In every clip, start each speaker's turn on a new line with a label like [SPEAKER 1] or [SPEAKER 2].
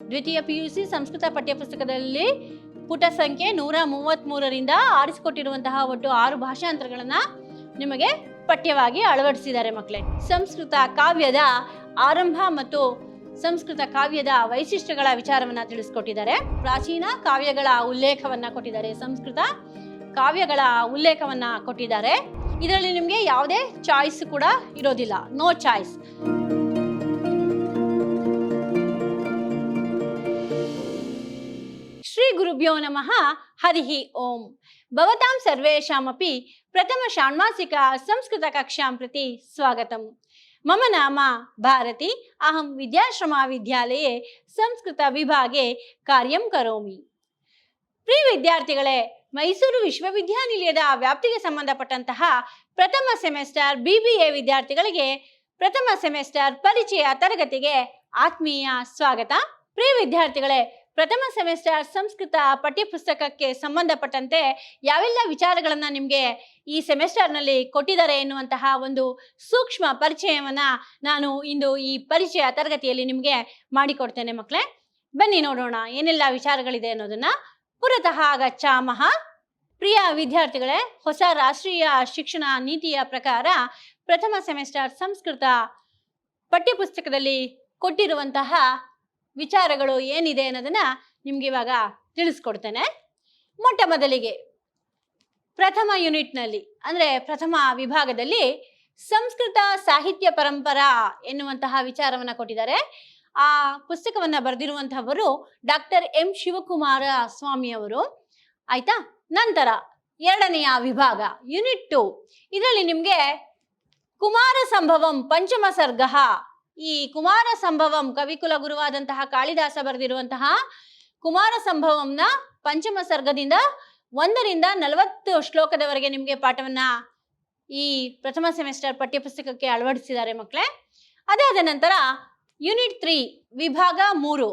[SPEAKER 1] ದ್ವಿತೀಯ PUC ಸಂಸ್ಕೃತ ಪಠ್ಯಪುಸ್ತಕದಲ್ಲಿ ಪುಟ ಸಂಖ್ಯೆ 133ರಿಂದ ಆರಿಸಿಕೊಟ್ಟಿರುವಂತಹ ಒಟ್ಟು 6 ಭಾಷಾಂತರಗಳನ್ನು ನಿಮಗೆ ಪಠ್ಯವಾಗಿ ಅಳವಡಿಸಿದ್ದಾರೆ ಮಕ್ಕಳೇ. ಸಂಸ್ಕೃತ ಕಾವ್ಯದ ಆರಂಭ ಮತ್ತು ಸಂಸ್ಕೃತ ಕಾವ್ಯದ ವೈಶಿಷ್ಟ್ಯಗಳ ವಿಚಾರವನ್ನ ತಿಳಿಸ್ಕೊಟ್ಟಿದ್ದಾರೆ. ಪ್ರಾಚೀನ ಕಾವ್ಯಗಳ ಉಲ್ಲೇಖವನ್ನ ಕೊಟ್ಟಿದ್ದಾರೆ. ಸಂಸ್ಕೃತ ಕಾವ್ಯಗಳ ಉಲ್ಲೇಖವನ್ನ ಕೊಟ್ಟಿದ್ದಾರೆ. ಇದರಲ್ಲಿ ನಿಮಗೆ ಯಾವುದೇ ಚಾಯ್ಸ್ ಕೂಡ ಇರೋದಿಲ್ಲ, ನೋ ಚಾಯ್ಸ್. ಶ್ರೀ ಗುರುಭ್ಯೋ ನಮಃ. ಹರಿ ಓಂ. ಭವತಾಂ ಸರ್ವೇಷಾಮಪಿ ಪ್ರಥಮ ಷಾಣ್ಮಾಸಿಕ ಸಂಸ್ಕೃತ ಕಕ್ಷಾಂ ಪ್ರತಿ ಸ್ವಾಗತಂ. ಮಮ ನಾಮ ಭಾರತಿ. ಅಹಂ ವಿದ್ಯಾಶ್ರಮ ವಿದ್ಯಾಲಯೇ ಸಂಸ್ಕೃತ ವಿಭಾಗೆ ಕಾರ್ಯಂ ಕರೋಮಿ. ಪ್ರಿಯ ವಿದ್ಯಾರ್ಥಿಗಳೇ, ಮೈಸೂರು ವಿಶ್ವವಿದ್ಯಾನಿಲಯದ ವ್ಯಾಪ್ತಿಗೆ ಸಂಬಂಧಪಟ್ಟಂತಹ ಪ್ರಥಮ ಸೆಮೆಸ್ಟರ್ BBA ವಿದ್ಯಾರ್ಥಿಗಳಿಗೆ ಪ್ರಥಮ ಸೆಮೆಸ್ಟರ್ ಪರಿಚಯ ತರಗತಿಗೆ ಆತ್ಮೀಯ ಸ್ವಾಗತ. ಪ್ರಿಯ ವಿದ್ಯಾರ್ಥಿಗಳೇ, ಪ್ರಥಮ ಸೆಮೆಸ್ಟರ್ ಸಂಸ್ಕೃತ ಪಠ್ಯಪುಸ್ತಕಕ್ಕೆ ಸಂಬಂಧಪಟ್ಟಂತೆ ಯಾವೆಲ್ಲ ವಿಚಾರಗಳನ್ನು ನಿಮಗೆ ಈ ಸೆಮೆಸ್ಟರ್ನಲ್ಲಿ ಕೊಟ್ಟಿದ್ದಾರೆ ಎನ್ನುವಂತಹ ಒಂದು ಸೂಕ್ಷ್ಮ ಪರಿಚಯವನ್ನ ನಾನು ಇಂದು ಈ ಪರಿಚಯ ತರಗತಿಯಲ್ಲಿ ನಿಮಗೆ ಮಾಡಿಕೊಡ್ತೇನೆ ಮಕ್ಕಳೇ. ಬನ್ನಿ ನೋಡೋಣ ಏನೆಲ್ಲ ವಿಚಾರಗಳಿದೆ ಅನ್ನೋದನ್ನ. ಪುರತಃ ಗಚ್ಚಾಮಃ. ಪ್ರಿಯ ವಿದ್ಯಾರ್ಥಿಗಳೇ, ಹೊಸ ರಾಷ್ಟ್ರೀಯ ಶಿಕ್ಷಣ ನೀತಿಯ ಪ್ರಕಾರ ಪ್ರಥಮ ಸೆಮೆಸ್ಟರ್ ಸಂಸ್ಕೃತ ಪಠ್ಯಪುಸ್ತಕದಲ್ಲಿ ಕೊಟ್ಟಿರುವಂತಹ ವಿಚಾರಗಳು ಏನಿದೆ ಅನ್ನೋದನ್ನ ನಿಮ್ಗೆ ಇವಾಗ ತಿಳಿಸ್ಕೊಡ್ತೇನೆ. ಮೊಟ್ಟ ಮೊದಲಿಗೆ ಪ್ರಥಮ ಯೂನಿಟ್ನಲ್ಲಿ ಅಂದರೆ ಪ್ರಥಮ ವಿಭಾಗದಲ್ಲಿ ಸಂಸ್ಕೃತ ಸಾಹಿತ್ಯ ಪರಂಪರಾ ಎನ್ನುವಂತಹ ವಿಚಾರವನ್ನ ಕೊಟ್ಟಿದ್ದಾರೆ. ಆ ಪುಸ್ತಕವನ್ನ ಬರೆದಿರುವಂತಹವರು ಡಾಕ್ಟರ್ M ಶಿವಕುಮಾರ ಸ್ವಾಮಿ ಅವರು. ಆಯ್ತಾ. ನಂತರ ಎರಡನೆಯ ವಿಭಾಗ ಯೂನಿಟ್ 2. ಇದರಲ್ಲಿ ನಿಮ್ಗೆ ಕುಮಾರ ಸಂಭವಂ ಪಂಚಮ ಸರ್ಗ. ಈ ಕುಮಾರ ಸಂಭವಂ ಕವಿಕುಲ ಗುರುವಾದಂತಹ ಕಾಳಿದಾಸ ಬರೆದಿರುವಂತಹ ಕುಮಾರ ಸಂಭವಂನ ಪಂಚಮ ಸರ್ಗದಿಂದ 1ರಿಂದ 40 ಶ್ಲೋಕದವರೆಗೆ ನಿಮಗೆ ಪಾಠವನ್ನ ಈ ಪ್ರಥಮ ಸೆಮೆಸ್ಟರ್ ಪಠ್ಯಪುಸ್ತಕಕ್ಕೆ ಅಳವಡಿಸಿದ್ದಾರೆ ಮಕ್ಕಳೇ. ಅದಾದ ನಂತರ ಯೂನಿಟ್ 3 ವಿಭಾಗ 3.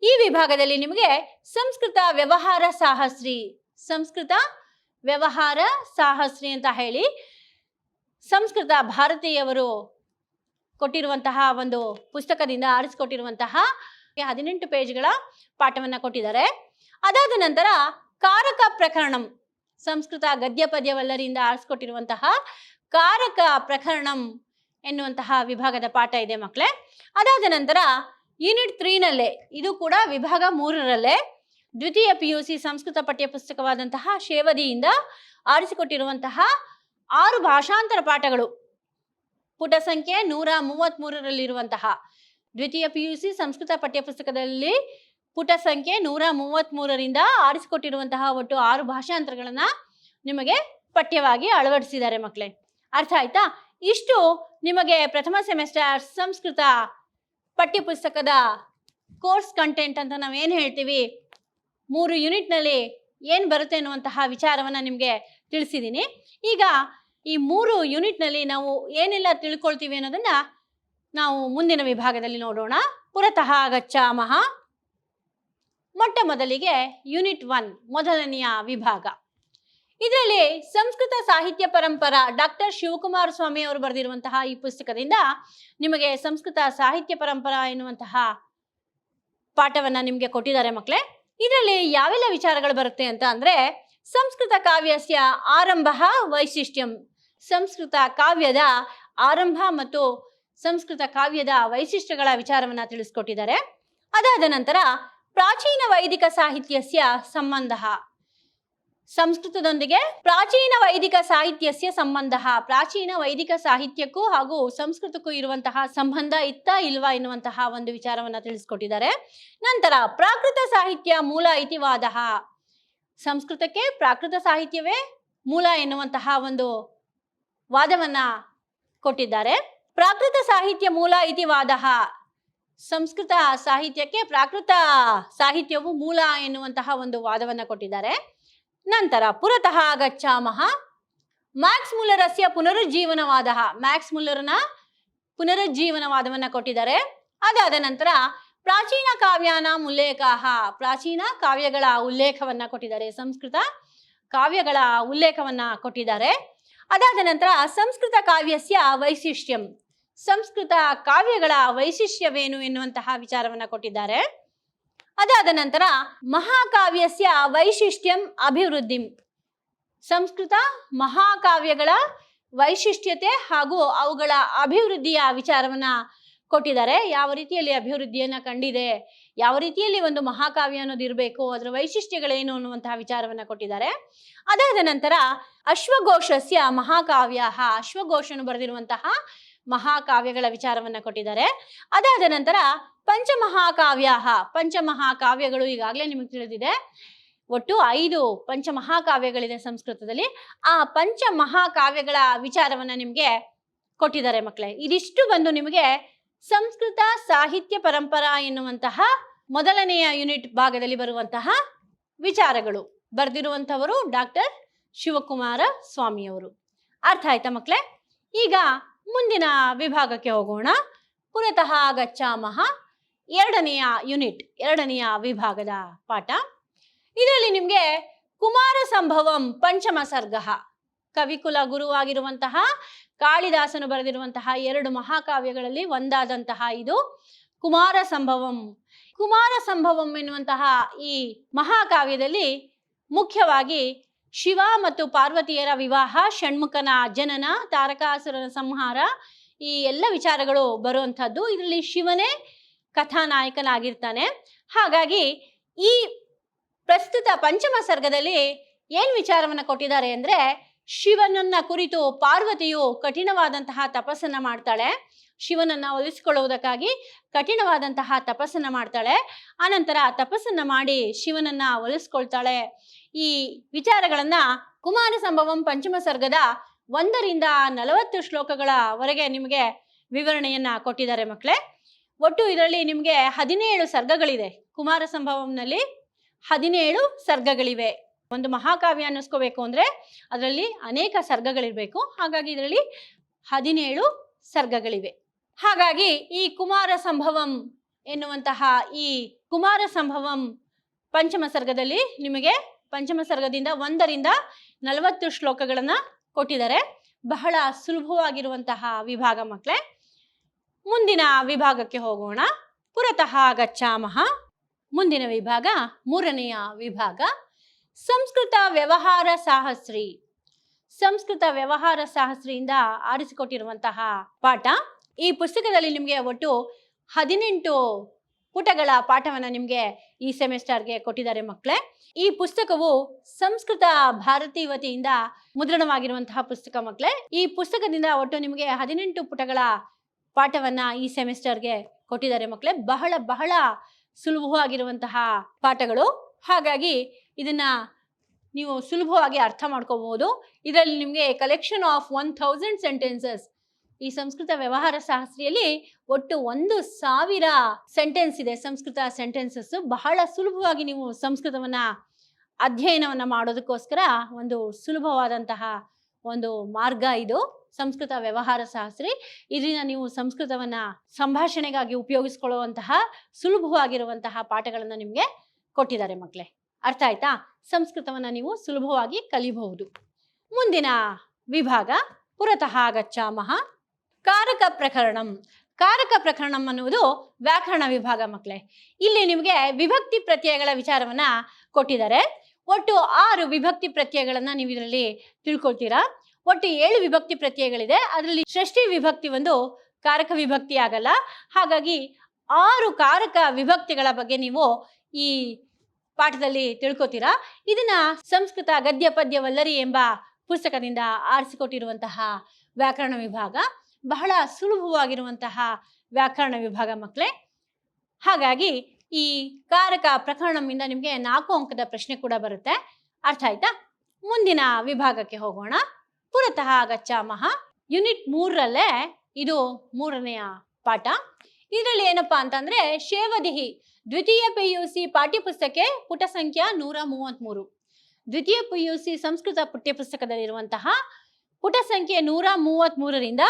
[SPEAKER 1] ಈ ವಿಭಾಗದಲ್ಲಿ ನಿಮಗೆ ಸಂಸ್ಕೃತ ವ್ಯವಹಾರ ಸಾಹಸ್ರಿ, ಸಂಸ್ಕೃತ ವ್ಯವಹಾರ ಸಾಹಸ್ರಿ ಅಂತ ಹೇಳಿ ಸಂಸ್ಕೃತ ಭಾರತೀಯವರು ಕೊಟ್ಟಿರುವಂತಹ ಒಂದು ಪುಸ್ತಕದಿಂದ ಆರಿಸಿಕೊಟ್ಟಿರುವಂತಹ 18 ಪೇಜ್ಗಳ ಪಾಠವನ್ನ ಕೊಟ್ಟಿದ್ದಾರೆ. ಅದಾದ ನಂತರ ಕಾರಕ ಪ್ರಕರಣಂ, ಸಂಸ್ಕೃತ ಗದ್ಯ ಪದ್ಯವಲ್ಲರಿಂದ ಆರಿಸಿಕೊಟ್ಟಿರುವಂತಹ ಕಾರಕ ಪ್ರಕರಣಂ ಎನ್ನುವಂತಹ ವಿಭಾಗದ ಪಾಠ ಇದೆ ಮಕ್ಕಳೇ. ಅದಾದ ನಂತರ ಯೂನಿಟ್ 3ನಲ್ಲೇ, ಇದು ಕೂಡ ವಿಭಾಗ 3ರಲ್ಲೇ ದ್ವಿತೀಯ PUC ಸಂಸ್ಕೃತ ಪಠ್ಯಪುಸ್ತಕವಾದಂತಹ ಶೇವದಿಯಿಂದ ಆರಿಸಿಕೊಟ್ಟಿರುವಂತಹ 6 ಭಾಷಾಂತರ ಪಾಠಗಳು ಪುಟ ಸಂಖ್ಯೆ 133ರಲ್ಲಿರುವಂತಹ ದ್ವಿತೀಯ PUC ಸಂಸ್ಕೃತ ಪಠ್ಯಪುಸ್ತಕದಲ್ಲಿ ಪುಟ ಸಂಖ್ಯೆ 133ರಿಂದ ಆರಿಸಿಕೊಟ್ಟಿರುವಂತಹ ಒಟ್ಟು 6 ಭಾಷಾಂತರಗಳನ್ನ ನಿಮಗೆ ಪಠ್ಯವಾಗಿ ಅಳವಡಿಸಿದ್ದಾರೆ ಮಕ್ಕಳೇ. ಅರ್ಥ ಆಯ್ತಾ? ಇಷ್ಟು ನಿಮಗೆ ಪ್ರಥಮ ಸೆಮೆಸ್ಟರ್ ಸಂಸ್ಕೃತ ಪಠ್ಯಪುಸ್ತಕದ ಕೋರ್ಸ್ ಕಂಟೆಂಟ್ ಅಂತ ನಾವೇನು ಹೇಳ್ತೀವಿ, 3 ಯೂನಿಟ್ನಲ್ಲಿ ಏನು ಬರುತ್ತೆ ಅನ್ನುವಂತಹ ವಿಚಾರವನ್ನು ನಿಮಗೆ ತಿಳಿಸಿದ್ದೀನಿ. ಈಗ ಈ 3 ಯೂನಿಟ್ನಲ್ಲಿ ನಾವು ಏನೆಲ್ಲ ತಿಳ್ಕೊಳ್ತೀವಿ ಅನ್ನೋದನ್ನ ನಾವು ಮುಂದಿನ ವಿಭಾಗದಲ್ಲಿ ನೋಡೋಣ. ಪುರತಃ ಗಚ್ಚಾಮಃ. ಮೊಟ್ಟ ಮೊದಲಿಗೆ ಯೂನಿಟ್ 1 ಮೊದಲನೆಯ ವಿಭಾಗ. ಇದರಲ್ಲಿ ಸಂಸ್ಕೃತ ಸಾಹಿತ್ಯ ಪರಂಪರಾ ಡಾಕ್ಟರ್ ಶಿವಕುಮಾರ ಸ್ವಾಮಿ ಅವರು ಬರೆದಿರುವಂತಹ ಈ ಪುಸ್ತಕದಿಂದ ನಿಮಗೆ ಸಂಸ್ಕೃತ ಸಾಹಿತ್ಯ ಪರಂಪರಾ ಎನ್ನುವಂತಹ ಪಾಠವನ್ನ ನಿಮಗೆ ಕೊಟ್ಟಿದ್ದಾರೆ ಮಕ್ಕಳೇ. ಇದರಲ್ಲಿ ಯಾವೆಲ್ಲ ವಿಚಾರಗಳು ಬರುತ್ತೆ ಅಂತ ಅಂದ್ರೆ, ಸಂಸ್ಕೃತ ಕಾವ್ಯಸ್ಯ ಆರಂಭ ವೈಶಿಷ್ಟ್ಯಂ, ಸಂಸ್ಕೃತ ಕಾವ್ಯದ ಆರಂಭ ಮತ್ತು ಸಂಸ್ಕೃತ ಕಾವ್ಯದ ವೈಶಿಷ್ಟ್ಯಗಳ ವಿಚಾರವನ್ನ ತಿಳಿಸ್ಕೊಟ್ಟಿದ್ದಾರೆ. ಅದಾದ ನಂತರ ಪ್ರಾಚೀನ ವೈದಿಕ ಸಾಹಿತ್ಯಸ್ಯ ಸಂಬಂಧ, ಸಂಸ್ಕೃತದೊಂದಿಗೆ ಪ್ರಾಚೀನ ವೈದಿಕ ಸಾಹಿತ್ಯಸ್ಯ ಸಂಬಂಧ, ಪ್ರಾಚೀನ ವೈದಿಕ ಸಾಹಿತ್ಯಕ್ಕೂ ಹಾಗೂ ಸಂಸ್ಕೃತಕ್ಕೂ ಇರುವಂತಹ ಸಂಬಂಧ ಇತ್ತ ಇಲ್ವಾ ಎನ್ನುವಂತಹ ಒಂದು ವಿಚಾರವನ್ನ ತಿಳಿಸ್ಕೊಟ್ಟಿದ್ದಾರೆ. ನಂತರ ಪ್ರಾಕೃತ ಸಾಹಿತ್ಯ ಮೂಲ ಇತಿವಾದ, ಸಂಸ್ಕೃತಕ್ಕೆ ಪ್ರಾಕೃತ ಸಾಹಿತ್ಯವೇ ಮೂಲ ಎನ್ನುವಂತಹ ಒಂದು ವಾದವನ್ನ ಕೊಟ್ಟಿದ್ದಾರೆ. ಪ್ರಾಕೃತ ಸಾಹಿತ್ಯ ಮೂಲ ಇತಿವಾದ, ಸಂಸ್ಕೃತ ಸಾಹಿತ್ಯಕ್ಕೆ ಪ್ರಾಕೃತ ಸಾಹಿತ್ಯವು ಮೂಲ ಎನ್ನುವಂತಹ ಒಂದು ವಾದವನ್ನ ಕೊಟ್ಟಿದ್ದಾರೆ. ನಂತರ ಪುರತಃ ಗಚ್ಚಾಮಃ. ಮ್ಯಾಕ್ಸ್ ಮುಲ್ಲರಸ್ಯ ಪುನರುಜ್ಜೀವನವಾದ, ಮ್ಯಾಕ್ಸ್ ಮುಲ್ಲರ್ನ ಪುನರುಜ್ಜೀವನವಾದವನ್ನ ಕೊಟ್ಟಿದ್ದಾರೆ. ಅದಾದ ನಂತರ ಪ್ರಾಚೀನ ಕಾವ್ಯಾನ ಉಲ್ಲೇಖಾಹ, ಪ್ರಾಚೀನ ಕಾವ್ಯಗಳ ಉಲ್ಲೇಖವನ್ನ ಕೊಟ್ಟಿದ್ದಾರೆ, ಸಂಸ್ಕೃತ ಕಾವ್ಯಗಳ ಉಲ್ಲೇಖವನ್ನ ಕೊಟ್ಟಿದ್ದಾರೆ. ಅದಾದ ನಂತರ ಸಂಸ್ಕೃತ ಕಾವ್ಯಸ್ಯ ವೈಶಿಷ್ಟ್ಯಂ, ಸಂಸ್ಕೃತ ಕಾವ್ಯಗಳ ವೈಶಿಷ್ಟ್ಯವೇನು ಎನ್ನುವಂತಹ ವಿಚಾರವನ್ನ ಕೊಟ್ಟಿದ್ದಾರೆ. ಅದಾದ ನಂತರ ಮಹಾಕಾವ್ಯಸ್ಯ ವೈಶಿಷ್ಟ್ಯಂ ಅಭಿವೃದ್ಧಿಂ, ಸಂಸ್ಕೃತ ಮಹಾಕಾವ್ಯಗಳ ವೈಶಿಷ್ಟ್ಯತೆ ಹಾಗೂ ಅವುಗಳ ಅಭಿವೃದ್ಧಿಯ ವಿಚಾರವನ್ನ ಕೊಟ್ಟಿದ್ದಾರೆ. ಯಾವ ರೀತಿಯಲ್ಲಿ ಅಭಿವೃದ್ಧಿಯನ್ನ ಕಂಡಿದೆ, ಯಾವ ರೀತಿಯಲ್ಲಿ ಒಂದು ಮಹಾಕಾವ್ಯ ಅನ್ನೋದು ಇರಬೇಕು, ಅದರ ವೈಶಿಷ್ಟ್ಯಗಳೇನು ಅನ್ನುವಂತಹ ವಿಚಾರವನ್ನ ಕೊಟ್ಟಿದ್ದಾರೆ. ಅದಾದ ನಂತರ ಅಶ್ವಘೋಷಸ್ಯ ಮಹಾಕಾವ್ಯ, ಅಶ್ವಘೋಷನು ಬರೆದಿರುವಂತಹ ಮಹಾಕಾವ್ಯಗಳ ವಿಚಾರವನ್ನ ಕೊಟ್ಟಿದ್ದಾರೆ. ಅದಾದ ನಂತರ ಪಂಚಮಹಾಕಾವ್ಯ, ಪಂಚಮಹಾಕಾವ್ಯಗಳು ಈಗಾಗಲೇ ನಿಮಗೆ ತಿಳಿದಿದೆ. ಒಟ್ಟು 5 ಪಂಚಮಹಾಕಾವ್ಯಗಳಿದೆ ಸಂಸ್ಕೃತದಲ್ಲಿ. ಆ ಪಂಚಮಹಾಕಾವ್ಯಗಳ ವಿಚಾರವನ್ನ ನಿಮಗೆ ಕೊಟ್ಟಿದ್ದಾರೆ ಮಕ್ಕಳೇ. ಇದಿಷ್ಟು ಬಂದು ನಿಮಗೆ ಸಂಸ್ಕೃತ ಸಾಹಿತ್ಯ ಪರಂಪರಾ ಎನ್ನುವಂತಹ ಮೊದಲನೆಯ ಯೂನಿಟ್ ಭಾಗದಲ್ಲಿ ಬರುವಂತಹ ವಿಚಾರಗಳು. ಬರೆದಿರುವಂಥವರು ಡಾಕ್ಟರ್ ಶಿವಕುಮಾರ ಸ್ವಾಮಿಯವರು. ಅರ್ಥ ಆಯ್ತಾ ಮಕ್ಕಳೇ? ಈಗ ಮುಂದಿನ ವಿಭಾಗಕ್ಕೆ ಹೋಗೋಣ. ಪುರತಃ ಗಚ್ಚಾಮಃ, 2ನೆಯ ಯೂನಿಟ್, 2ನೆಯ ವಿಭಾಗದ ಪಾಠ. ಇದರಲ್ಲಿ ನಿಮಗೆ ಕುಮಾರ ಸಂಭವಂ ಪಂಚಮ ಸರ್ಗ, ಕವಿಕುಲ ಗುರುವಾಗಿರುವಂತಹ ಕಾಳಿದಾಸನು ಬರೆದಿರುವಂತಹ 2 ಮಹಾಕಾವ್ಯಗಳಲ್ಲಿ ಒಂದಾದಂತಹ ಇದು ಕುಮಾರ ಸಂಭವಂ. ಕುಮಾರ ಸಂಭವಂ ಎನ್ನುವಂತಹ ಈ ಮಹಾಕಾವ್ಯದಲ್ಲಿ ಮುಖ್ಯವಾಗಿ ಶಿವ ಮತ್ತು ಪಾರ್ವತಿಯರ ವಿವಾಹ, ಷಣ್ಮುಖನ ಜನನ, ತಾರಕಾಸುರನ ಸಂಹಾರ, ಈ ಎಲ್ಲ ವಿಚಾರಗಳು ಬರುವಂಥದ್ದು. ಇದರಲ್ಲಿ ಶಿವನೇ ಕಥಾನಾಯಕನಾಗಿರ್ತಾನೆ. ಹಾಗಾಗಿ ಈ ಪ್ರಸ್ತುತ ಪಂಚಮ ಸರ್ಗದಲ್ಲಿ ಏನ್ ವಿಚಾರವನ್ನ ಕೊಟ್ಟಿದ್ದಾರೆ ಅಂದ್ರೆ, ಶಿವನನ್ನ ಕುರಿತು ಪಾರ್ವತಿಯು ಕಠಿಣವಾದಂತಹ ತಪಸ್ಸನ್ನ ಮಾಡ್ತಾಳೆ. ಶಿವನನ್ನ ಒಲಿಸಿಕೊಳ್ಳುವುದಕ್ಕಾಗಿ ಕಠಿಣವಾದಂತಹ ತಪಸ್ಸನ್ನ ಮಾಡ್ತಾಳೆ. ಆನಂತರ ತಪಸ್ಸನ್ನ ಮಾಡಿ ಶಿವನನ್ನ ಒಲಿಸ್ಕೊಳ್ತಾಳೆ. ಈ ವಿಚಾರಗಳನ್ನ ಕುಮಾರ ಸಂಭವಂ ಪಂಚಮ ಸರ್ಗದ 1ರಿಂದ 40 ಶ್ಲೋಕಗಳವರೆಗೆ ನಿಮಗೆ ವಿವರಣೆಯನ್ನ ಕೊಟ್ಟಿದ್ದಾರೆ ಮಕ್ಕಳೇ. ಒಟ್ಟು ಇದರಲ್ಲಿ ನಿಮಗೆ 17 ಸರ್ಗಗಳಿದೆ. ಕುಮಾರ ಸಂಭವಂನಲ್ಲಿ 17 ಸರ್ಗಗಳಿವೆ. ಒಂದು ಮಹಾಕಾವ್ಯ ಅನ್ನಿಸ್ಕೋಬೇಕು ಅಂದ್ರೆ ಅದರಲ್ಲಿ ಅನೇಕ ಸರ್ಗಗಳಿರ್ಬೇಕು. ಹಾಗಾಗಿ ಇದರಲ್ಲಿ 17 ಸರ್ಗಗಳಿವೆ. ಹಾಗಾಗಿ ಈ ಕುಮಾರ ಸಂಭವಂ ಎನ್ನುವಂತಹ ಈ ಕುಮಾರ ಸಂಭವಂ ಪಂಚಮ ಸರ್ಗದಲ್ಲಿ ನಿಮಗೆ ಪಂಚಮ ಸರ್ಗದಿಂದ 1ರಿಂದ 40 ಶ್ಲೋಕಗಳನ್ನ ಕೊಟ್ಟಿದ್ದಾರೆ. ಬಹಳ ಸುಲಭವಾಗಿರುವಂತಹ ವಿಭಾಗ ಮಕ್ಕಳೇ. ಮುಂದಿನ ವಿಭಾಗಕ್ಕೆ ಹೋಗೋಣ. ಪುರತಃ ಗಚ್ಚಾಮಃ. ಮುಂದಿನ ವಿಭಾಗ 3ನೆಯ ವಿಭಾಗ, ಸಂಸ್ಕೃತ ವ್ಯವಹಾರ ಸಾಹಸ್ರಿ. ಸಂಸ್ಕೃತ ವ್ಯವಹಾರ ಸಾಹಸ್ರಿಯಿಂದ ಆರಿಸಿಕೊಟ್ಟಿರುವಂತಹ ಪಾಠ. ಈ ಪುಸ್ತಕದಲ್ಲಿ ನಿಮಗೆ ಒಟ್ಟು 18 ಪುಟಗಳ ಪಾಠವನ್ನ ನಿಮಗೆ ಈ ಸೆಮಿಸ್ಟರ್ಗೆ ಕೊಟ್ಟಿದ್ದಾರೆ ಮಕ್ಕಳೇ. ಈ ಪುಸ್ತಕವು ಸಂಸ್ಕೃತ ಭಾರತಿ ವತಿಯಿಂದ ಮುದ್ರಣವಾಗಿರುವಂತಹ ಪುಸ್ತಕ ಮಕ್ಕಳೇ. ಈ ಪುಸ್ತಕದಿಂದ ಒಟ್ಟು ನಿಮಗೆ 18 ಪುಟಗಳ ಪಾಠವನ್ನ ಈ ಸೆಮಿಸ್ಟರ್ಗೆ ಕೊಟ್ಟಿದ್ದಾರೆ ಮಕ್ಕಳೇ. ಬಹಳ ಬಹಳ ಸುಲಭವಾಗಿರುವಂತಹ ಪಾಠಗಳು. ಹಾಗಾಗಿ ಇದನ್ನ ನೀವು ಸುಲಭವಾಗಿ ಅರ್ಥ ಮಾಡ್ಕೋಬಹುದು. ಇದರಲ್ಲಿ ನಿಮಗೆ ಕಲೆಕ್ಷನ್ ಆಫ್ 1000 ಸೆಂಟೆನ್ಸಸ್. ಈ ಸಂಸ್ಕೃತ ವ್ಯವಹಾರ ಶಾಸ್ತ್ರಿಯಲ್ಲಿ ಒಟ್ಟು 1000 ಸೆಂಟೆನ್ಸ್ ಇದೆ, ಸಂಸ್ಕೃತ ಸೆಂಟೆನ್ಸಸ್. ಬಹಳ ಸುಲಭವಾಗಿ ನೀವು ಸಂಸ್ಕೃತವನ್ನ ಅಧ್ಯಯನವನ್ನ ಮಾಡೋದಕ್ಕೋಸ್ಕರ ಒಂದು ಸುಲಭವಾದಂತಹ ಒಂದು ಮಾರ್ಗ ಇದು ಸಂಸ್ಕೃತ ವ್ಯವಹಾರ ಶಾಸ್ತ್ರಿ. ಇದರಿಂದ ನೀವು ಸಂಸ್ಕೃತವನ್ನ ಸಂಭಾಷಣೆಗಾಗಿ ಉಪಯೋಗಿಸ್ಕೊಳ್ಳುವಂತಹ ಸುಲಭವಾಗಿರುವಂತಹ ಪಾಠಗಳನ್ನ ನಿಮಗೆ ಕೊಟ್ಟಿದ್ದಾರೆ ಮಕ್ಕಳೇ. ಅರ್ಥ ಆಯ್ತಾ? ಸಂಸ್ಕೃತವನ್ನ ನೀವು ಸುಲಭವಾಗಿ ಕಲಿಬಹುದು. ಮುಂದಿನ ವಿಭಾಗ ಪುರತಃ ಗಚ್ಚಾಮಃ. ಕಾರಕ ಪ್ರಕರಣಂ. ಕಾರಕ ಪ್ರಕರಣಂ ಅನ್ನುವುದು ವ್ಯಾಕರಣ ವಿಭಾಗ ಮಕ್ಕಳೇ. ಇಲ್ಲಿ ನಿಮಗೆ ವಿಭಕ್ತಿ ಪ್ರತ್ಯಯಗಳ ವಿಚಾರವನ್ನ ಕೊಟ್ಟಿದ್ದಾರೆ. ಒಟ್ಟು 6 ವಿಭಕ್ತಿ ಪ್ರತ್ಯಯಗಳನ್ನ ನೀವು ಇದರಲ್ಲಿ ತಿಳ್ಕೊಳ್ತೀರಾ. ಒಟ್ಟು 7 ವಿಭಕ್ತಿ ಪ್ರತ್ಯಯಗಳಿದೆ. ಅದರಲ್ಲಿ ಷಷ್ಠಿ ವಿಭಕ್ತಿ ಒಂದು ಕಾರಕ ವಿಭಕ್ತಿ ಆಗಲ್ಲ. ಹಾಗಾಗಿ 6 ಕಾರಕ ವಿಭಕ್ತಿಗಳ ಬಗ್ಗೆ ನೀವು ಈ ಪಾಠದಲ್ಲಿ ತಿಳ್ಕೊತೀರಾ. ಇದನ್ನ ಸಂಸ್ಕೃತ ಗದ್ಯ ಪದ್ಯ ವಲ್ಲರಿ ಎಂಬ ಪುಸ್ತಕದಿಂದ ಆರಿಸಿಕೊಟ್ಟಿರುವಂತಹ ವ್ಯಾಕರಣ ವಿಭಾಗ. ಬಹಳ ಸುಲಭವಾಗಿರುವಂತಹ ವ್ಯಾಕರಣ ವಿಭಾಗ ಮಕ್ಕಳೇ. ಹಾಗಾಗಿ ಈ ಕಾರಕ ಪ್ರಕರಣದಿಂದ ನಿಮಗೆ 4 ಅಂಕದ ಪ್ರಶ್ನೆ ಕೂಡ ಬರುತ್ತೆ. ಅರ್ಥ ಆಯ್ತಾ? ಮುಂದಿನ ವಿಭಾಗಕ್ಕೆ ಹೋಗೋಣ. ಪುರತಃ ಗಚ್ಚಾಮಃ. ಯೂನಿಟ್ 3ರಲ್ಲೇ ಇದು 3ನೆಯ ಪಾಠ. ಇದರಲ್ಲಿ ಏನಪ್ಪಾ ಅಂತಂದ್ರೆ ಶೇವದಿಹಿ ದ್ವಿತೀಯ PUC ಪಾಠ್ಯಪುಸ್ತಕ ಪುಟ ಸಂಖ್ಯೆ 133. ದ್ವಿತೀಯ PUC ಸಂಸ್ಕೃತ ಪಠ್ಯಪುಸ್ತಕದಲ್ಲಿರುವಂತಹ ಪುಟ ಸಂಖ್ಯೆ 133ರಿಂದ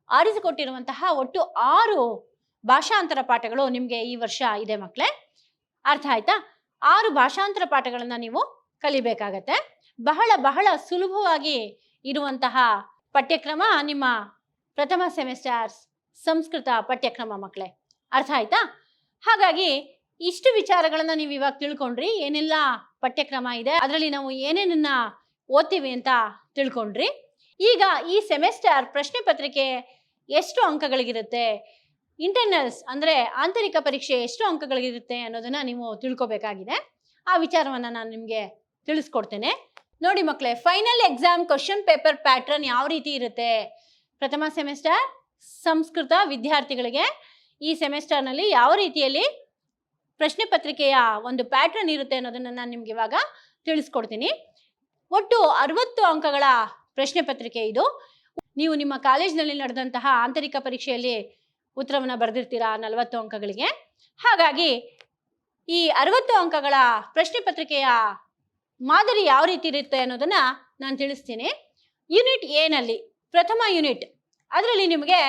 [SPEAKER 1] ಆರಿಸಿಕೊಟ್ಟಿರುವಂತಹ ಒಟ್ಟು 6 ಭಾಷಾಂತರ ಪಾಠಗಳು ನಿಮಗೆ ಈ ವರ್ಷ ಇದೆ ಮಕ್ಕಳೇ. ಅರ್ಥ ಆಯ್ತಾ? 6 ಭಾಷಾಂತರ ಪಾಠಗಳನ್ನ ನೀವು ಕಲಿಬೇಕಾಗತ್ತೆ. ಬಹಳ ಬಹಳ ಸುಲಭವಾಗಿ ಇರುವಂತಹ ಪಠ್ಯಕ್ರಮ ನಿಮ್ಮ ಪ್ರಥಮ ಸೆಮಿಸ್ಟರ್ ಸಂಸ್ಕೃತ ಪಠ್ಯಕ್ರಮ ಮಕ್ಕಳೇ. ಅರ್ಥ ಆಯ್ತಾ? ಹಾಗಾಗಿ ಇಷ್ಟು ವಿಚಾರಗಳನ್ನ ನೀವು ಇವಾಗ ತಿಳ್ಕೊಂಡ್ರಿ. ಏನೆಲ್ಲ ಪಠ್ಯಕ್ರಮ ಇದೆ, ಅದರಲ್ಲಿ ನಾವು ಏನೇನನ್ನ ಓದ್ತೀವಿ ಅಂತ ತಿಳ್ಕೊಂಡ್ರಿ. ಈಗ ಈ ಸೆಮೆಸ್ಟರ್ ಪ್ರಶ್ನೆ ಪತ್ರಿಕೆ ಎಷ್ಟು ಅಂಕಗಳಿಗಿರುತ್ತೆ, ಇಂಟರ್ನಲ್ಸ್ ಅಂದರೆ ಆಂತರಿಕ ಪರೀಕ್ಷೆ ಎಷ್ಟು ಅಂಕಗಳಿಗಿರುತ್ತೆ ಅನ್ನೋದನ್ನ ನೀವು ತಿಳ್ಕೊಬೇಕಾಗಿದೆ. ಆ ವಿಚಾರವನ್ನು ನಾನು ನಿಮಗೆ ತಿಳಿಸ್ಕೊಡ್ತೇನೆ. ನೋಡಿ ಮಕ್ಕಳೇ, final exam question paper pattern ಯಾವ ರೀತಿ ಇರುತ್ತೆ? ಪ್ರಥಮ ಸೆಮೆಸ್ಟರ್ ಸಂಸ್ಕೃತ ವಿದ್ಯಾರ್ಥಿಗಳಿಗೆ ಈ ಸೆಮೆಸ್ಟರ್ನಲ್ಲಿ ಯಾವ ರೀತಿಯಲ್ಲಿ ಪ್ರಶ್ನೆ ಪತ್ರಿಕೆಯ ಒಂದು ಪ್ಯಾಟ್ರನ್ ಇರುತ್ತೆ ಅನ್ನೋದನ್ನು ನಾನು ನಿಮ್ಗೆ ಇವಾಗ ತಿಳಿಸ್ಕೊಡ್ತೀನಿ. ಒಟ್ಟು 60 ಅಂಕಗಳ ಪ್ರಶ್ನೆ ಪತ್ರಿಕೆ ಇದು. ನೀವು ನಿಮ್ಮ ಕಾಲೇಜಿನಲ್ಲಿ ನಡೆದಂತಹ ಆಂತರಿಕ ಪರೀಕ್ಷೆಯಲ್ಲಿ ಉತ್ತರವನ್ನು ಬರೆದಿರ್ತೀರಾ 40 ಅಂಕಗಳಿಗೆ. ಹಾಗಾಗಿ ಈ 60 ಅಂಕಗಳ ಪ್ರಶ್ನೆ ಪತ್ರಿಕೆಯ ಮಾದರಿ ಯಾವ ರೀತಿ ಇರುತ್ತೆ ಅನ್ನೋದನ್ನ ನಾನು ತಿಳಿಸ್ತೀನಿ. ಯೂನಿಟ್ ಎನಲ್ಲಿ ಪ್ರಥಮ ಯೂನಿಟ್, ಅದರಲ್ಲಿ ನಿಮಗೆ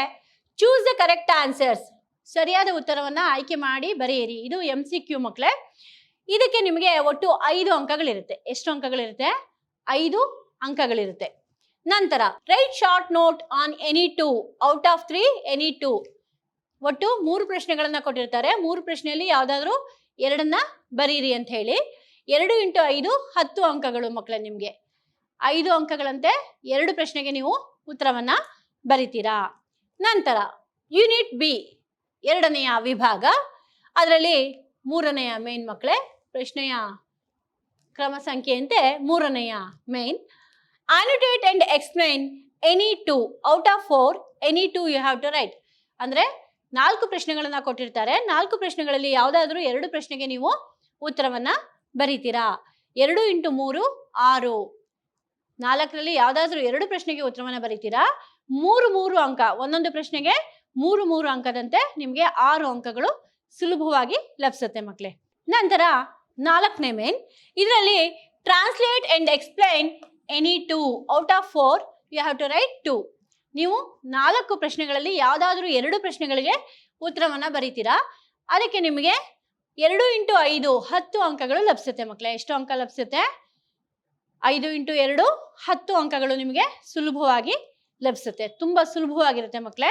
[SPEAKER 1] ಚೂಸ್ ದ ಕರೆಕ್ಟ್ ಆನ್ಸರ್ಸ್, ಸರಿಯಾದ ಉತ್ತರವನ್ನು ಆಯ್ಕೆ ಮಾಡಿ ಬರೆಯಿರಿ. ಇದು MCQ ಮಕ್ಕಳೇ. ಇದಕ್ಕೆ ನಿಮಗೆ ಒಟ್ಟು 5 ಅಂಕಗಳಿರುತ್ತೆ. ಎಷ್ಟು ಅಂಕಗಳಿರುತ್ತೆ? 5 ಅಂಕಗಳಿರುತ್ತೆ. ನಂತರ right short note on any 2 out of 3 any 2. ಒಟ್ಟು 3 ಪ್ರಶ್ನೆಗಳನ್ನ ಕೊಟ್ಟಿರ್ತಾರೆ. 3 ಪ್ರಶ್ನೆಯಲ್ಲಿ ಯಾವುದಾದ್ರೂ 2 ಬರೀರಿ ಅಂತ ಹೇಳಿ. 2 × 5 10 ಅಂಕಗಳು ಮಕ್ಕಳೇ. ನಿಮಗೆ 5 ಅಂಕಗಳಂತೆ 2 ಪ್ರಶ್ನೆಗೆ ನೀವು ಉತ್ತರವನ್ನ ಬರಿತೀರಾ. ನಂತರ ಯೂನಿಟ್ ಬಿ, 2ನೆಯ ವಿಭಾಗ, ಅದರಲ್ಲಿ 3ನೆಯ ಮೇನ್ ಮಕ್ಕಳೇ. ಪ್ರಶ್ನೆಯ ಕ್ರಮ ಸಂಖ್ಯೆಯಂತೆ 3ನೆಯ main. Annotate and explain any 2 out of 4 any 2 you have to write. ಅಂದರೆ 4 ಪ್ರಶ್ನೆಗಳನ್ನ ಕೊಟ್ಟಿರ್ತಾರೆ. 4 ಪ್ರಶ್ನೆಗಳಲ್ಲಿ ಯಾವುದಾದ್ರೂ 2 ಪ್ರಶ್ನೆಗೆ ನೀವು ಉತ್ತರವನ್ನ ಬರೀತೀರಾ. 2 × 3 6. 4ರಲ್ಲಿ ಯಾವುದಾದ್ರೂ 2 ಪ್ರಶ್ನೆಗೆ ಉತ್ತರವನ್ನ ಬರೀತೀರಾ. 3 ಅಂಕ, ಒಂದೊಂದು ಪ್ರಶ್ನೆಗೆ 3 ಅಂಕದಂತೆ ನಿಮಗೆ 6 ಅಂಕಗಳು ಸುಲಭವಾಗಿ ಲಭಿಸುತ್ತೆ ಮಕ್ಕಳೇ. ನಂತರ 4ನೇ ಮೇನ್, ಇದರಲ್ಲಿ translate and explain any 2 out of 4 you have to write 2. ನೀವು 4 ಪ್ರಶ್ನೆಗಳಲ್ಲಿ ಯಾವುದಾದ್ರೂ 2 ಪ್ರಶ್ನೆಗಳಿಗೆ ಉತ್ತರವನ್ನ ಬರೀತೀರಾ. ಅದಕ್ಕೆ ನಿಮಗೆ 2 × 5 10 ಅಂಕಗಳು ಲಭಿಸುತ್ತೆ ಮಕ್ಕಳೇ. ಎಷ್ಟು ಅಂಕ ಲಭಿಸುತ್ತೆ? 5 × 2 10 ಅಂಕಗಳು ನಿಮಗೆ ಸುಲಭವಾಗಿ ಲಭಿಸುತ್ತೆ. ತುಂಬ ಸುಲಭವಾಗಿರುತ್ತೆ ಮಕ್ಕಳೇ.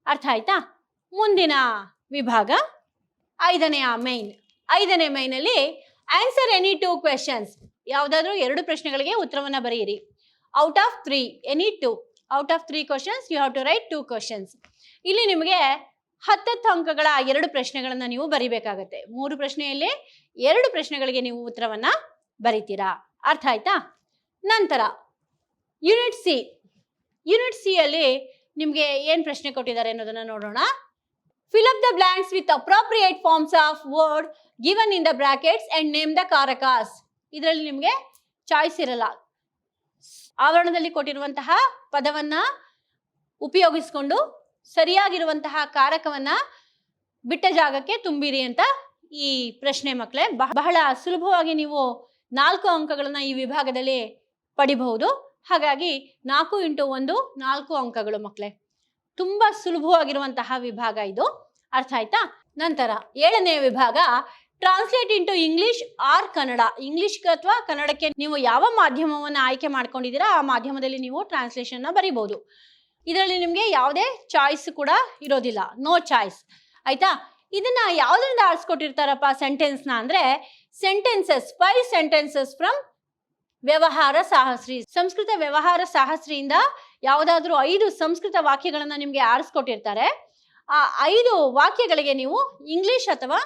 [SPEAKER 1] ಅರ್ಥ ಆಯ್ತಾ? ಮುಂದಿನ ವಿಭಾಗ 5ನೆಯ ಮೈನ್. 5ನೇ ಮೈನಲ್ಲಿ ಆನ್ಸರ್ ಎನಿ 2 ಕ್ವೆಶನ್ಸ್, ಯಾವುದಾದ್ರೂ 2 ಪ್ರಶ್ನೆಗಳಿಗೆ ಉತ್ತರವನ್ನ ಬರೆಯಿರಿ. Out of 3 any 2. Out of 3 questions you have to write 2 questions. ಇಲ್ಲಿ ನಿಮಗೆ 10 ಅಂಕಗಳ 2 ಪ್ರಶ್ನೆಗಳನ್ನ ನೀವು ಬರಿಬೇಕಾಗತ್ತೆ. 3 ಪ್ರಶ್ನೆಯಲ್ಲಿ 2 ಪ್ರಶ್ನೆಗಳಿಗೆ ನೀವು ಉತ್ತರವನ್ನ ಬರಿತೀರಾ. ಅರ್ಥ ಆಯ್ತಾ? ನಂತರ ಯೂನಿಟ್ ಸಿ. ಯೂನಿಟ್ ಸಿ ಅಲ್ಲಿ ನಿಮಗೆ ಏನು ಪ್ರಶ್ನೆ ಕೊಟ್ಟಿದ್ದಾರೆ ಅನ್ನೋದನ್ನ ನೋಡೋಣ. Fill up the blanks with appropriate forms of word given in the brackets and name the ಕಾರಕಾಸ್. ಇದರಲ್ಲಿ ನಿಮಗೆ ಚಾಯ್ಸ್ ಇರಲ್ಲ. ಆವರಣದಲ್ಲಿ ಕೊಟ್ಟಿರುವಂತಹ ಪದವನ್ನ ಉಪಯೋಗಿಸಿಕೊಂಡು ಸರಿಯಾಗಿರುವಂತಹ ಕಾರಕವನ್ನ ಬಿಟ್ಟ ಜಾಗಕ್ಕೆ ತುಂಬಿರಿ ಅಂತ ಈ ಪ್ರಶ್ನೆ ಮಕ್ಕಳೇ. ಬಹಳ ಸುಲಭವಾಗಿ ನೀವು 4 ಅಂಕಗಳನ್ನ ಈ ವಿಭಾಗದಲ್ಲಿ ಪಡಿಬಹುದು. ಹಾಗಾಗಿ 4 × 1 4 ಅಂಕಗಳು ಮಕ್ಕಳೇ. ತುಂಬಾ ಸುಲಭವಾಗಿರುವಂತಹ ವಿಭಾಗ ಇದು. ಅರ್ಥ ಆಯ್ತಾ? ನಂತರ 7ನೇ ವಿಭಾಗ translate into English or Kannada. English ಅಥವಾ ಕನ್ನಡಕ್ಕೆ ನೀವು ಯಾವ ಮಾಧ್ಯಮವನ್ನು ಆಯ್ಕೆ ಮಾಡ್ಕೊಂಡಿದ್ದೀರಾ ಆ ಮಾಧ್ಯಮದಲ್ಲಿ ನೀವು ಟ್ರಾನ್ಸ್ಲೇಷನ್ನ ಬರಿಬಹುದು. ಇದರಲ್ಲಿ ನಿಮಗೆ ಯಾವುದೇ ಚಾಯ್ಸ್ ಕೂಡ ಇರೋದಿಲ್ಲ, ನೋ ಚಾಯ್ಸ್. ಆಯ್ತಾ? ಇದನ್ನ ಯಾವುದರಿಂದ ಆರಿಸ್ಕೊಟ್ಟಿರ್ತಾರಪ್ಪ ಸೆಂಟೆನ್ಸ್ನ ಅಂದರೆ ಸೆಂಟೆನ್ಸಸ್, 5 ಸೆಂಟೆನ್ಸಸ್ ಫ್ರಮ್ ವ್ಯವಹಾರ ಸಾಹಸ್ರಿ. ಸಂಸ್ಕೃತ ವ್ಯವಹಾರ ಸಾಹಸ್ರಿಯಿಂದ ಯಾವುದಾದ್ರೂ 5 ಸಂಸ್ಕೃತ ವಾಕ್ಯಗಳನ್ನು ನಿಮಗೆ ಆರಿಸ್ಕೊಟ್ಟಿರ್ತಾರೆ. ಆ 5 ವಾಕ್ಯಗಳಿಗೆ ನೀವು ಇಂಗ್ಲಿಷ್ ಅಥವಾ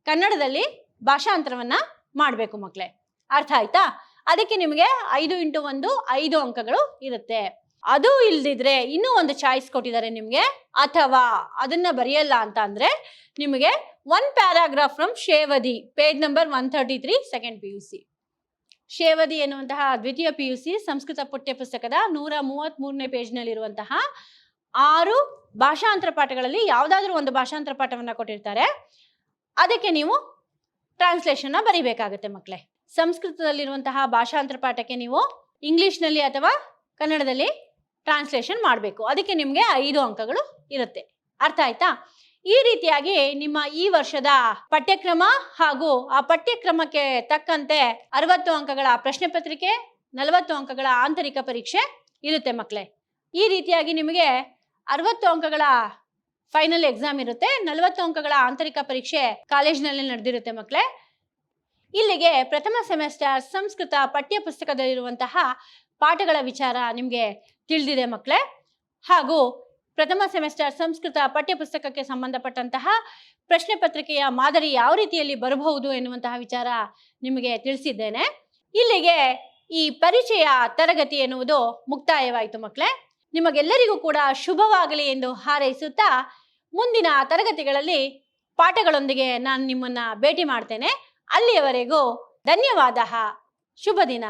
[SPEAKER 1] ಕನ್ನಡದಲ್ಲಿ ಭಾಷಾಂತರವನ್ನ ಮಾಡಬೇಕು ಮಕ್ಕಳೇ. ಅರ್ಥ ಆಯ್ತಾ? ಅದಕ್ಕೆ ನಿಮಗೆ 5 × 1 5 ಅಂಕಗಳು ಇರುತ್ತೆ. ಅದು ಇಲ್ದಿದ್ರೆ ಇನ್ನೂ ಒಂದು ಚಾಯ್ಸ್ ಕೊಟ್ಟಿದ್ದಾರೆ ನಿಮಗೆ. ಅಥವಾ ಅದನ್ನ ಬರೆಯಲ್ಲ ಅಂತ ಅಂದ್ರೆ ನಿಮಗೆ 1 paragraph from Shevadi, page number 133, second PUC. Shevadi ಎನ್ನುವಂತಹ ದ್ವಿತೀಯ PUC ಸಂಸ್ಕೃತ ಪಠ್ಯ ಪುಸ್ತಕದ 133ನೇ ಪೇಜ್ನಲ್ಲಿರುವಂತಹ 6 ಭಾಷಾಂತರ ಪಾಠಗಳಲ್ಲಿ ಯಾವುದಾದ್ರೂ ಒಂದು ಭಾಷಾಂತರ ಪಾಠವನ್ನ ಕೊಟ್ಟಿರ್ತಾರೆ. ಅದಕ್ಕೆ ನೀವು ಟ್ರಾನ್ಸ್ಲೇಷನ್ನ ಬರಿಬೇಕಾಗುತ್ತೆ ಮಕ್ಕಳೇ. ಸಂಸ್ಕೃತದಲ್ಲಿರುವಂತಹ ಭಾಷಾಂತರ ಪಾಠಕ್ಕೆ ನೀವು ಇಂಗ್ಲಿಷ್ನಲ್ಲಿ ಅಥವಾ ಕನ್ನಡದಲ್ಲಿ ಟ್ರಾನ್ಸ್ಲೇಷನ್ ಮಾಡಬೇಕು. ಅದಕ್ಕೆ ನಿಮಗೆ 5 ಅಂಕಗಳು ಇರುತ್ತೆ. ಅರ್ಥ ಆಯ್ತಾ? ಈ ರೀತಿಯಾಗಿ ನಿಮ್ಮ ಈ ವರ್ಷದ ಪಠ್ಯಕ್ರಮ ಹಾಗೂ ಆ ಪಠ್ಯಕ್ರಮಕ್ಕೆ ತಕ್ಕಂತೆ 60 ಅಂಕಗಳ ಪ್ರಶ್ನೆ ಪತ್ರಿಕೆ, 40 ಅಂಕಗಳ ಆಂತರಿಕ ಪರೀಕ್ಷೆ ಇರುತ್ತೆ ಮಕ್ಕಳೇ. ಈ ರೀತಿಯಾಗಿ ನಿಮಗೆ 60 ಅಂಕಗಳ ಫೈನಲ್ ಎಕ್ಸಾಮ್ ಇರುತ್ತೆ. 40 ಅಂಕಗಳ ಆಂತರಿಕ ಪರೀಕ್ಷೆ ಕಾಲೇಜಿನಲ್ಲಿ ನಡೆದಿರುತ್ತೆ ಮಕ್ಕಳೇ. ಇಲ್ಲಿಗೆ ಪ್ರಥಮ ಸೆಮಿಸ್ಟರ್ ಸಂಸ್ಕೃತ ಪಠ್ಯ ಪುಸ್ತಕದಲ್ಲಿರುವಂತಹ ಪಾಠಗಳ ವಿಚಾರ ನಿಮಗೆ ತಿಳಿದಿದೆ ಮಕ್ಕಳೇ. ಹಾಗೂ ಪ್ರಥಮ ಸೆಮಿಸ್ಟರ್ ಸಂಸ್ಕೃತ ಪಠ್ಯ ಪುಸ್ತಕಕ್ಕೆ ಸಂಬಂಧಪಟ್ಟಂತಹ ಪ್ರಶ್ನೆ ಪತ್ರಿಕೆಯ ಮಾದರಿ ಯಾವ ರೀತಿಯಲ್ಲಿ ಬರಬಹುದು ಎನ್ನುವಂತಹ ವಿಚಾರ ನಿಮಗೆ ತಿಳಿಸಿದ್ದೇನೆ. ಇಲ್ಲಿಗೆ ಈ ಪರಿಚಯ ತರಗತಿ ಎನ್ನುವುದು ಮುಕ್ತಾಯವಾಯಿತು ಮಕ್ಕಳೇ. ನಿಮಗೆಲ್ಲರಿಗೂ ಕೂಡ ಶುಭವಾಗಲಿ ಎಂದು ಹಾರೈಸುತ್ತಾ ಮುಂದಿನ ತರಗತಿಗಳಲ್ಲಿ ಪಾಠಗಳೊಂದಿಗೆ ನಾನು ನಿಮ್ಮನ್ನ ಭೇಟಿ ಮಾಡ್ತೇನೆ. ಅಲ್ಲಿಯವರೆಗೂ ಧನ್ಯವಾದ. ಶುಭ ದಿನ.